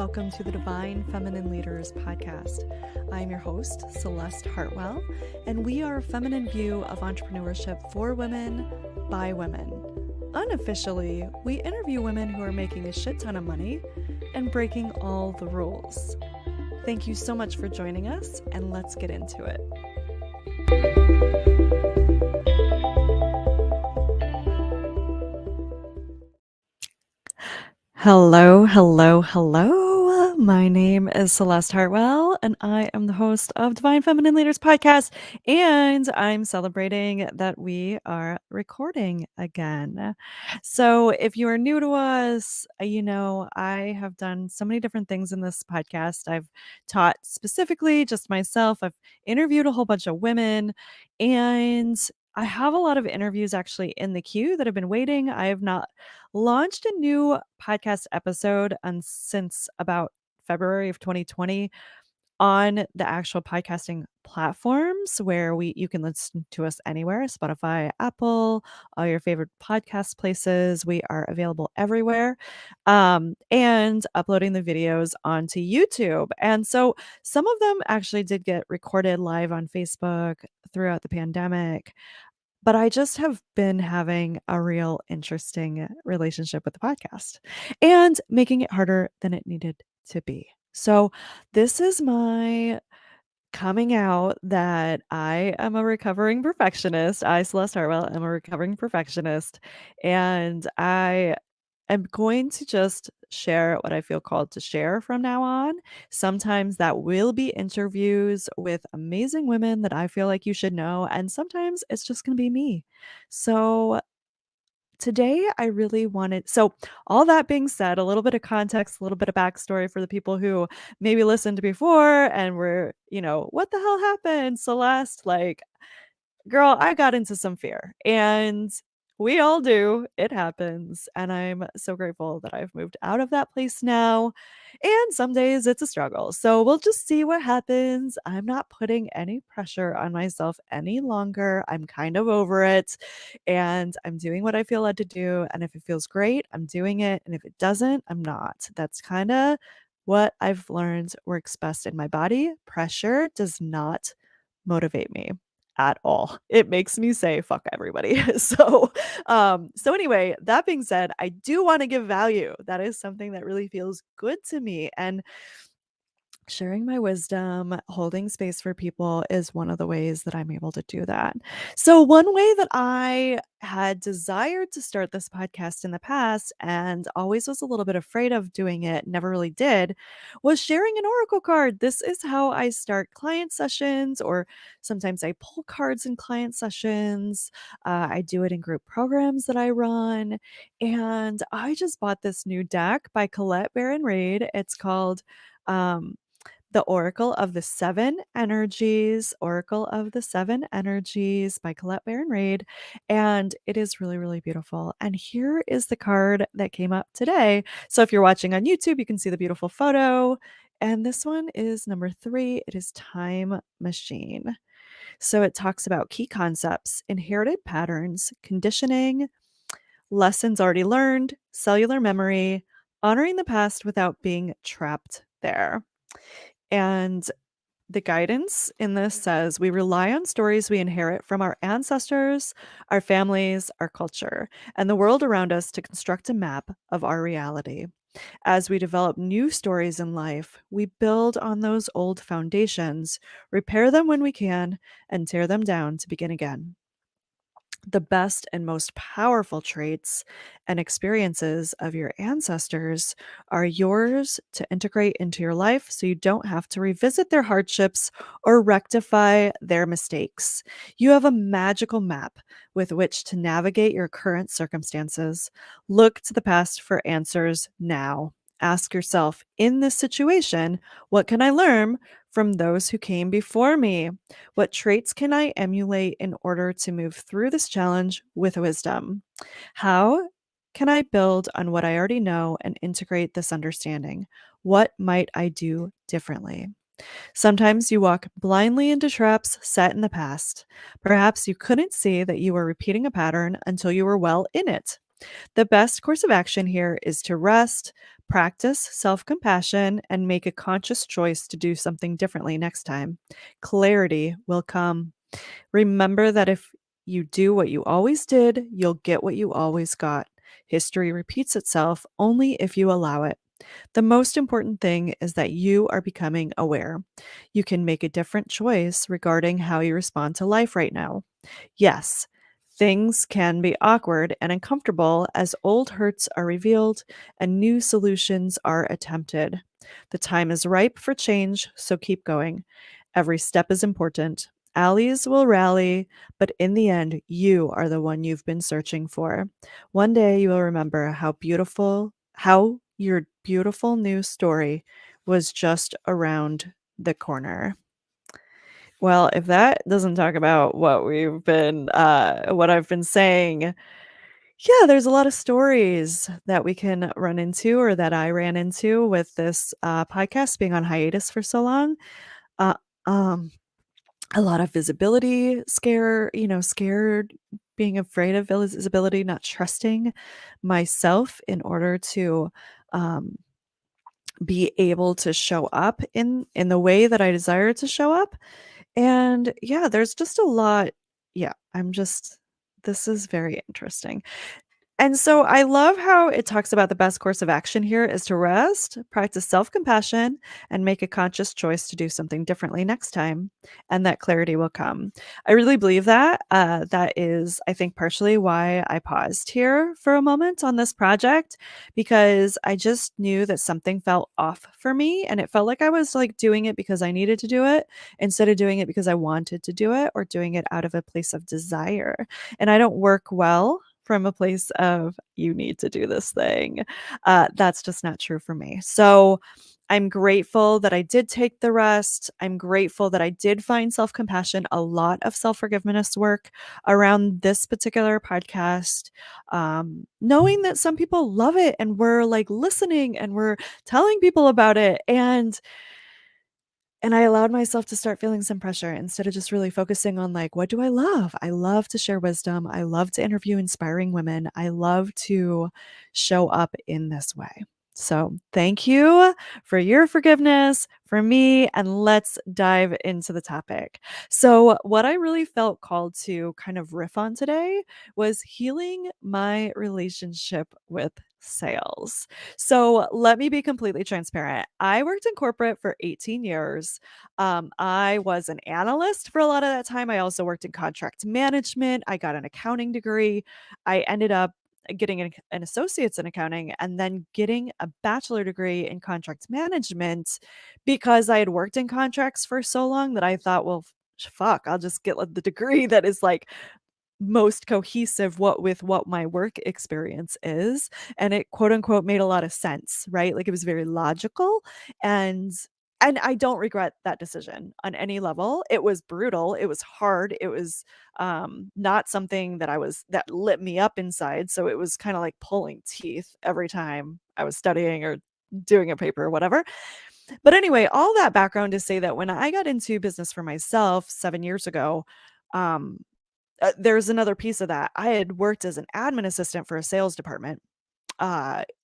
Welcome to the Divine Feminine Leaders podcast. I'm your host, Celeste Hartwell, and we are a feminine view of entrepreneurship for women, by women. Unofficially, we interview women who are making a shit ton of money and breaking all the rules. Thank you so much for joining us, and let's get into it. Hello. My name is Celeste Hartwell, and I am the host of Divine Feminine Leaders podcast, and I'm celebrating that we are recording again. So if you are new to us, I have done so many different things in this podcast. I've taught specifically just myself. I've interviewed a whole bunch of women, and I have a lot of interviews actually in the queue that have been waiting. I have not launched a new podcast episode since about February of 2020 on the actual podcasting platforms where you can listen to us anywhere: Spotify, Apple, all your favorite podcast places. We are available everywhere, and uploading the videos onto YouTube. And so some of them actually did get recorded live on Facebook throughout the pandemic. But I just have been having a real interesting relationship with the podcast and making it harder than it needed to be. So, this is my coming out that I am a recovering perfectionist. I, Celeste Hartwell, am a recovering perfectionist. And I'm going to just share what I feel called to share from now on. Sometimes that will be interviews with amazing women that I feel like you should know, and sometimes it's just going to be me. So today I really wanted, so all that being said, a little bit of context, a little bit of backstory for the people who maybe listened before and were, what the hell happened, Celeste? Like, girl, I got into some fear, and we all do. It happens. And I'm so grateful that I've moved out of that place now. And some days it's a struggle. So we'll just see what happens. I'm not putting any pressure on myself any longer. I'm kind of over it. And I'm doing what I feel led to do. And if it feels great, I'm doing it. And if it doesn't, I'm not. That's kind of what I've learned works best in my body. Pressure does not motivate me at all. It makes me say fuck everybody. So anyway, that being said, I do want to give value. That is something that really feels good to me, and sharing my wisdom, holding space for people is one of the ways that I'm able to do that. So, one way that I had desired to start this podcast in the past and always was a little bit afraid of doing it, never really did, was sharing an oracle card. This is how I start client sessions, or sometimes I pull cards in client sessions. I do it in group programs that I run. And I just bought this new deck by Colette Baron Reid. It's called um, the Oracle of the Seven Energies by Colette Baron Reid. And it is really, really beautiful. And here is the card that came up today. So if you're watching on YouTube, you can see the beautiful photo. And this one is number 3. It is Time Machine. So it talks about key concepts, inherited patterns, conditioning, lessons already learned, cellular memory, honoring the past without being trapped there. And the guidance in this says we rely on stories we inherit from our ancestors, our families, our culture, and the world around us to construct a map of our reality. As we develop new stories in life, we build on those old foundations, repair them when we can, and tear them down to begin again. The best and most powerful traits and experiences of your ancestors are yours to integrate into your life so you don't have to revisit their hardships or rectify their mistakes. You have a magical map with which to navigate your current circumstances. Look to the past for answers now. Ask yourself, in this situation, what can I learn from those who came before me? What traits can I emulate in order to move through this challenge with wisdom? How can I build on what I already know and integrate this understanding? What might I do differently? Sometimes you walk blindly into traps set in the past. Perhaps you couldn't see that you were repeating a pattern until you were well in it. The best course of action here is to rest, Practice self compassion and make a conscious choice to do something differently next time. Clarity will come. Remember that if you do what you always did, you'll get what you always got. History repeats itself only if you allow it. The most important thing is that you are becoming aware. You can make a different choice regarding how you respond to life right now. Yes, things can be awkward and uncomfortable as old hurts are revealed and new solutions are attempted. The time is ripe for change, so keep going. Every step is important. Allies will rally, but in the end, you are the one you've been searching for. One day you will remember how your beautiful new story was just around the corner. Well, if that doesn't talk about what I've been saying, yeah, there's a lot of stories that we can run into or that I ran into with this podcast being on hiatus for so long. Uh, um, a lot of visibility scared, being afraid of visibility, not trusting myself in order to um, be able to show up in the way that I desire to show up. And yeah, there's just a lot. Yeah, this is very interesting. And so I love how it talks about the best course of action here is to rest, practice self compassion, and make a conscious choice to do something differently next time. And that clarity will come. I really believe that. That is, I think, partially why I paused here for a moment on this project, because I just knew that something felt off for me. And it felt like I was like doing it because I needed to do it instead of doing it because I wanted to do it or doing it out of a place of desire. And I don't work well from a place of you need to do this thing. That's just not true for me. So I'm grateful that I did take the rest. I'm grateful that I did find self compassion, a lot of self forgiveness work around this particular podcast. Knowing that some people love it and we're like listening and we're telling people about it. And I allowed myself to start feeling some pressure instead of just really focusing on like, what do I love? I love to share wisdom. I love to interview inspiring women. I love to show up in this way. So, thank you for your forgiveness for me. And let's dive into the topic. So, what I really felt called to kind of riff on today was healing my relationship with sales. So let me be completely transparent. I worked in corporate for 18 years. I was an analyst for a lot of that time. I also worked in contract management. I got an accounting degree. I ended up getting an associate's in accounting and then getting a bachelor degree in contract management because I had worked in contracts for so long that I thought, well, fuck, I'll just get like, the degree that is like most cohesive with what my work experience is, and it quote unquote made a lot of sense, right? Like it was very logical, and I don't regret that decision on any level. It was brutal, it was hard, it was not something that lit me up inside, so it was kind of like pulling teeth every time I was studying or doing a paper or whatever. But anyway, all that background to say that when I got into business for myself 7 years ago, um there's another piece of that. I had worked as an admin assistant for a sales department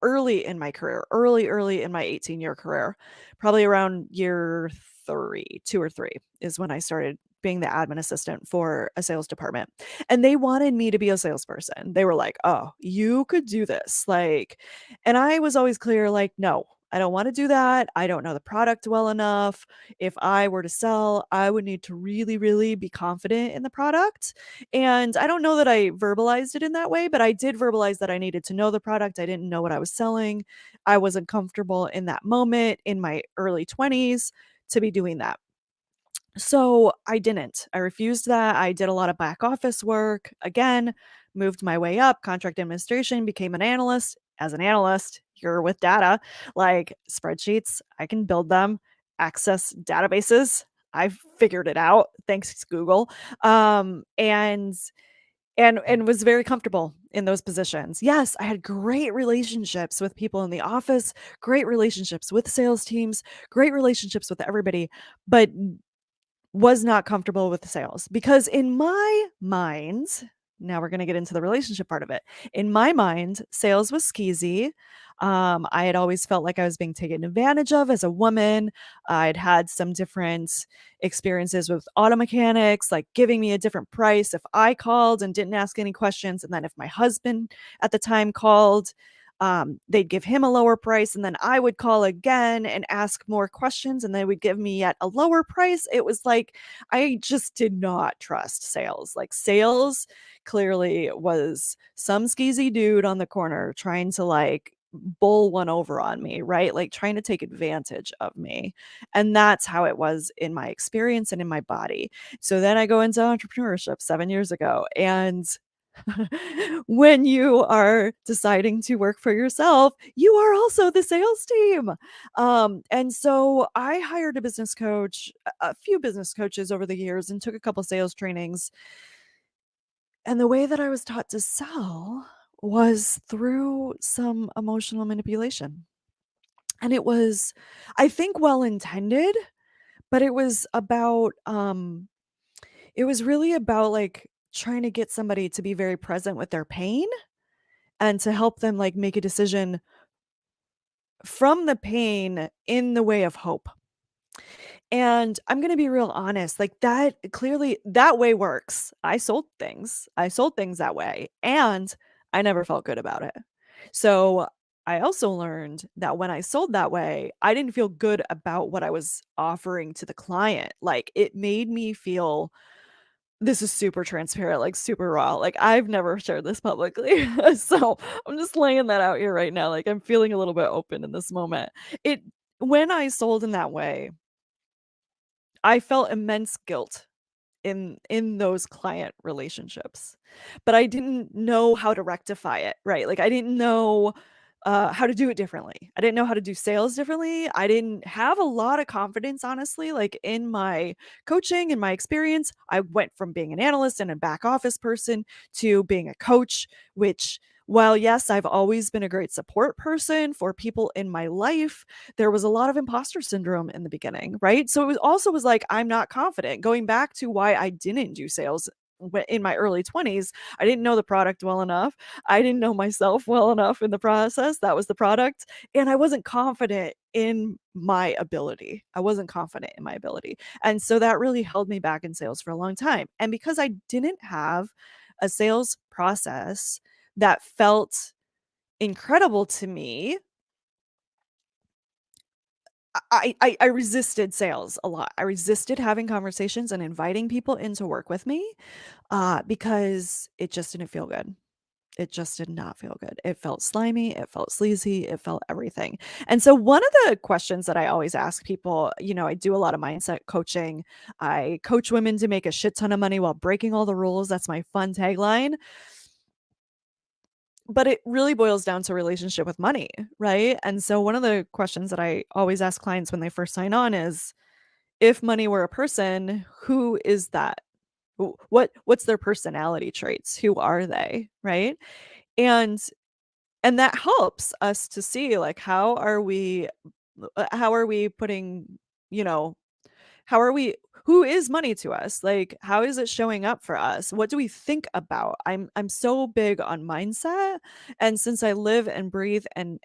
early in my career, early in my 18-year career, probably around year 2 or 3 is when I started being the admin assistant for a sales department. And they wanted me to be a salesperson. They were like, "Oh, you could do this." Like, and I was always clear, like, no, I don't want to do that. I don't know the product well enough. If I were to sell, I would need to really, really be confident in the product. And I don't know that I verbalized it in that way, but I did verbalize that I needed to know the product. I didn't know what I was selling. I wasn't comfortable in that moment in my early 20s to be doing that. So I didn't. I refused that. I did a lot of back office work. Again, moved my way up, contract administration, became an analyst. As an analyst, you're with data, like spreadsheets, I can build them, access databases. I've figured it out thanks to Google. And was very comfortable in those positions. Yes, I had great relationships with people in the office, great relationships with sales teams, great relationships with everybody, but was not comfortable with the sales because in my mind, now we're going to get into the relationship part of it. In my mind, sales was skeezy. I had always felt like I was being taken advantage of as a woman. I'd had some different experiences with auto mechanics, like giving me a different price if I called and didn't ask any questions. And then if my husband at the time called, they'd give him a lower price. And then I would call again and ask more questions, and they would give me yet a lower price. It was like, I just did not trust sales. Like, sales clearly was some skeezy dude on the corner trying to like bull one over on me, right? Like trying to take advantage of me. And that's how it was in my experience and in my body. So then I go into entrepreneurship 7 years ago. And when you are deciding to work for yourself, you are also the sales team. And so I hired a business coach, a few business coaches over the years, and took a couple sales trainings. And the way that I was taught to sell was through some emotional manipulation. And it was, I think, well intended, but it was really about like trying to get somebody to be very present with their pain and to help them like make a decision from the pain in the way of hope. And I'm gonna be real honest, like, that clearly that way works. I sold things. I sold things that way, and I never felt good about it. So, I also learned that when I sold that way, I didn't feel good about what I was offering to the client. Like, it made me feel, this is super transparent, like, super raw. Like, I've never shared this publicly. So, I'm just laying that out here right now. Like, I'm feeling a little bit open in this moment. It When I sold in that way, I felt immense guilt in those client relationships, but I didn't know how to rectify it, right? Like, I didn't know, how to do it differently. I didn't know how to do sales differently. I didn't have a lot of confidence, honestly, like, in my coaching and my experience. I went from being an analyst and a back office person to being a coach, which, while yes, I've always been a great support person for people in my life, there was a lot of imposter syndrome in the beginning, right? So it was also was like, I'm not confident. Going back to why I didn't do sales in my early 20s, I didn't know the product well enough. I didn't know myself well enough in the process. That was the product. And I wasn't confident in my ability. I wasn't confident in my ability. And so that really held me back in sales for a long time. And because I didn't have a sales process that felt incredible to me, I resisted sales a lot. I resisted having conversations and inviting people in to work with me, because it just didn't feel good. It just did not feel good. It felt slimy, it felt sleazy, it felt everything. And so one of the questions that I always ask people, I do a lot of mindset coaching. I coach women to make a shit ton of money while breaking all the rules. That's my fun tagline. But it really boils down to relationship with money, right? And so one of the questions that I always ask clients when they first sign on is, if money were a person, who is that? What's their personality traits? Who are they, right? And and that helps us to see, like, how are we putting, you know, how are we who is money to us? Like, how is it showing up for us? What do we think about? I'm so big on mindset, and since I live and breathe and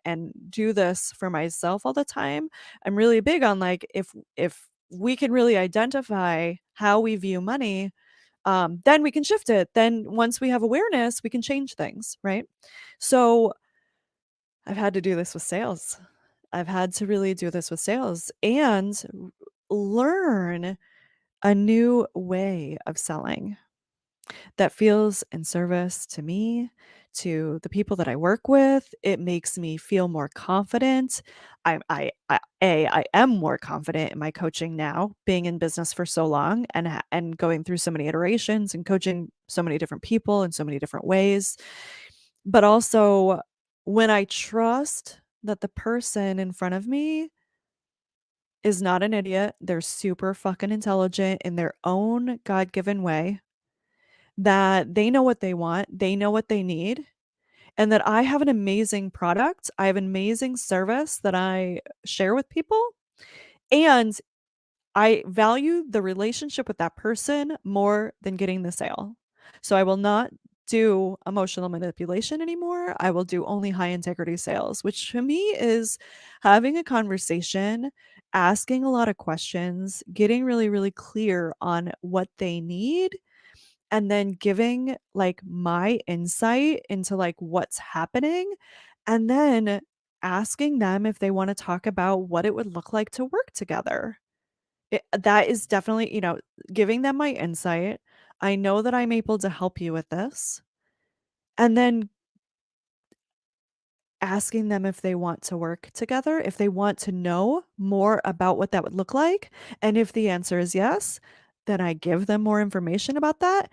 do this for myself all the time, I'm really big on, like, if we can really identify how we view money, then we can shift it. Then once we have awareness, we can change things, right? So I've had to do this with sales. I've had to really do this with sales and learn a new way of selling that feels in service to me, to the people that I work with. It makes me feel more confident. I am more confident in my coaching now, being in business for so long and going through so many iterations and coaching so many different people in so many different ways. But also, when I trust that the person in front of me is not an idiot, they're super fucking intelligent in their own God-given way, that they know what they want, they know what they need, and that I have an amazing product, I have an amazing service that I share with people, and I value the relationship with that person more than getting the sale. So I will not do emotional manipulation anymore. I will do only high integrity sales, which to me is having a conversation, asking a lot of questions, getting really, really clear on what they need, and then giving like my insight into like what's happening, and then asking them if they want to talk about what it would look like to work together. That is definitely, giving them my insight. I know that I'm able to help you with this. And then asking them if they want to work together, if they want to know more about what that would look like. And if the answer is yes, then I give them more information about that.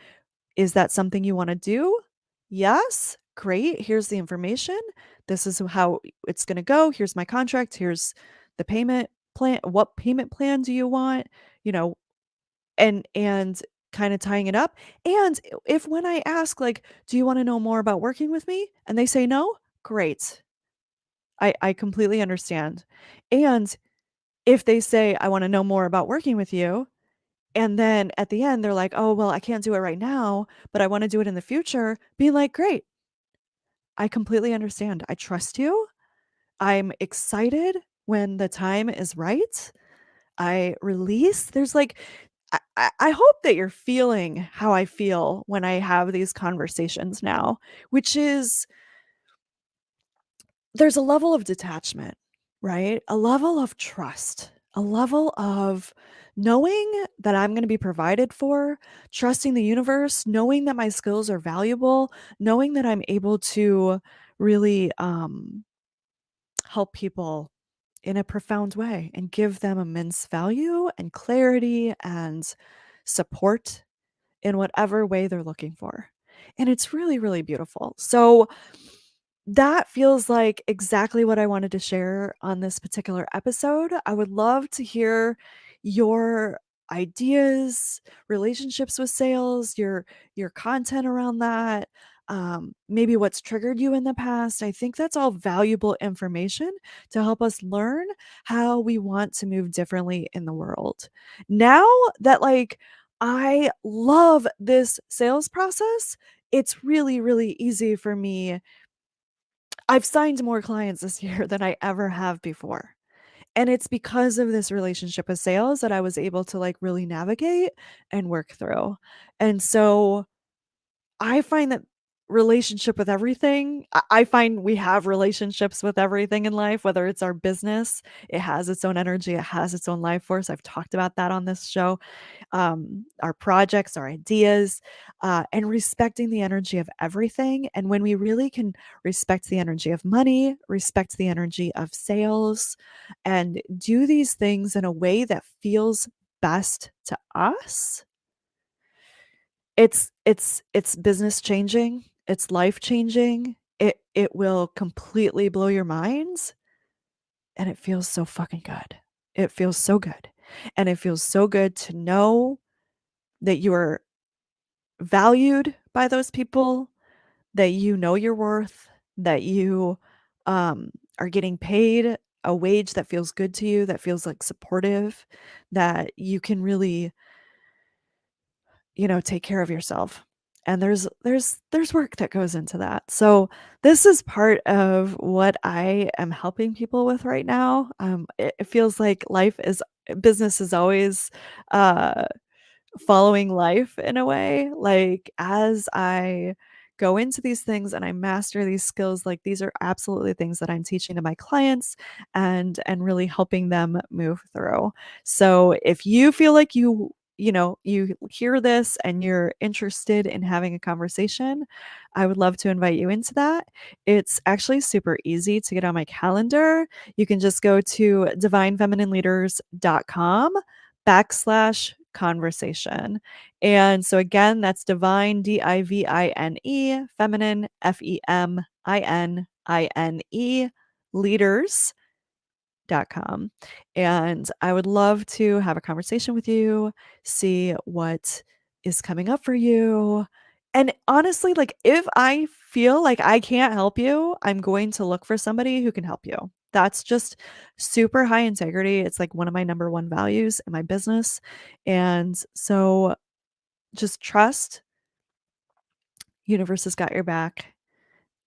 Is that something you want to do? Yes. Great. Here's the information. This is how it's going to go. Here's my contract. Here's the payment plan. What payment plan do you want? You know, and kind of tying it up. And if when I ask like, "Do you want to know more about working with me?" and they say no, great. I completely understand. And if they say, "I want to know more about working with you," and then at the end they're like, "Oh, well, I can't do it right now, but I want to do it in the future." Being like, "Great. I completely understand. I trust you. I'm excited when the time is right. I release." There's like I hope that you're feeling how I feel when I have these conversations now, which is there's a level of detachment, right? A level of trust, a level of knowing that I'm going to be provided for, trusting the universe, knowing that my skills are valuable, knowing that I'm able to really help people in a profound way and give them immense value and clarity and support in whatever way they're looking for. And it's really, really beautiful. So that feels like exactly what I wanted to share on this particular episode. I would love to hear your ideas, relationships with sales, your content around that, maybe what's triggered you in the past. I think that's all valuable information to help us learn how we want to move differently in the world. Now that like I love this sales process, it's really, really easy for me. I've signed more clients this year than I ever have before. And it's because of this relationship with sales that I was able to like really navigate and work through. And so I find that relationship with everything, I find we have relationships with everything in life, whether it's our business, it has its own energy, it has its own life force. I've talked about that on this show, our projects, our ideas, and respecting the energy of everything. And when we really can respect the energy of money, respect the energy of sales, and do these things in a way that feels best to us, it's business changing, it's life changing. It will completely blow your minds, and it feels so fucking good. It feels so good. And it feels so good to know that you are valued by those people, that you know your worth, that you are getting paid a wage that feels good to you, that feels like supportive, that you can really, take care of yourself. And there's work that goes into that. So this is part of what I am helping people with right now. It feels like business is always uh following life in a way. Like as I go into these things and I master these skills, like these are absolutely things that I'm teaching to my clients and really helping them move through. So if you feel like you hear this and you're interested in having a conversation, I would love to invite you into that. It's actually super easy to get on my calendar. You can just go to divinefeminineleaders.com/conversation. And so again, that's divine, Divine, feminine, Feminine, leaders.com. And I would love to have a conversation with you, see what is coming up for you. And honestly, like if I feel like I can't help you, I'm going to look for somebody who can help you. That's just super high integrity. It's like one of my number one values in my business. And so just trust, Universe has got your back.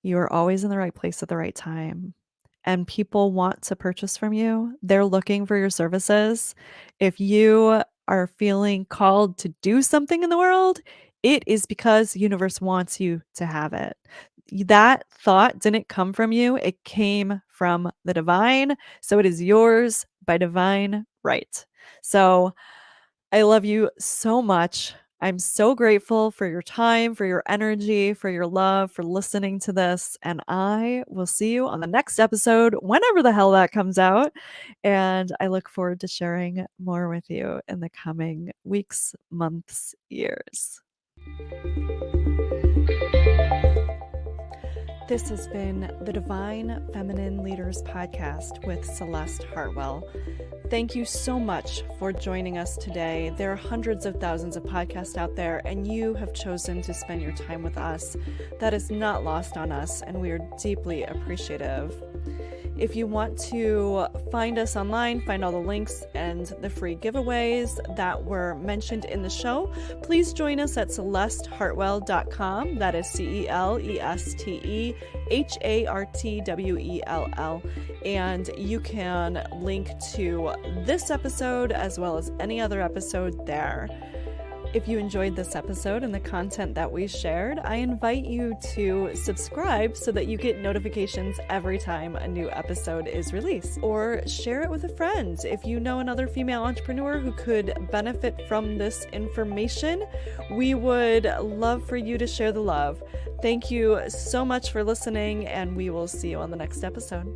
You are always in the right place at the right time. And people want to purchase from you. They're looking for your services. If you are feeling called to do something in the world, it is because the universe wants you to have it. That thought didn't come from you, it came from the divine. So it is yours by divine right. So I love you so much. I'm so grateful for your time, for your energy, for your love, for listening to this. And I will see you on the next episode, whenever the hell that comes out. And I look forward to sharing more with you in the coming weeks, months, years. This has been the Divine Feminine Leaders Podcast with Celeste Hartwell. Thank you so much for joining us today. There are hundreds of thousands of podcasts out there, and you have chosen to spend your time with us. That is not lost on us, and we are deeply appreciative. If you want to find us online, find all the links and the free giveaways that were mentioned in the show, please join us at CelesteHartwell.com. That is CelesteHartwell. And you can link to this episode as well as any other episode there. If you enjoyed this episode and the content that we shared, I invite you to subscribe so that you get notifications every time a new episode is released. Or share it with a friend. If you know another female entrepreneur who could benefit from this information, we would love for you to share the love. Thank you so much for listening, and we will see you on the next episode.